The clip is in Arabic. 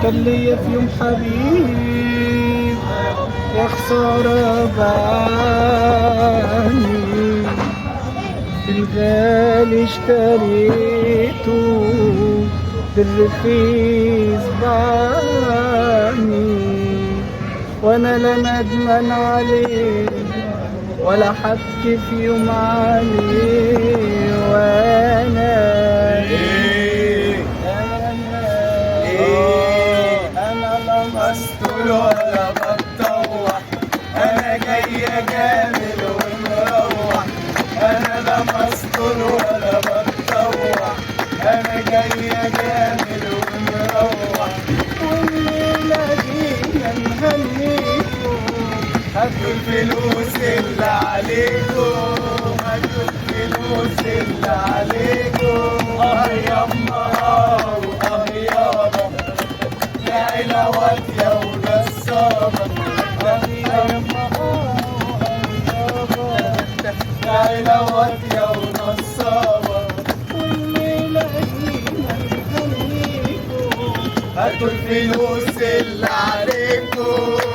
كان ليا في يوم حبيب يا خسارة بعاني، الغالي اشتريته بالرخيص باعني، وانا لا ندمان عليه ولا حبكي في يوم عليه، وانا لا مسطول ولا بتطوح، انا جاي جامل ومروح، انا لا مسطول ولا بتطوح، انا جاي جامل ومروح، والليلة دي نهنيكم، هاتوا الفلوس اللي عليكم، هاتوا الفلوس اللي عليكم، يما يابا يا علاوات يا ونصابة، يما يا علاوات يا ونصابة، والليلة دي نهنيكم، هاتوا الفلوس اللي عليكم.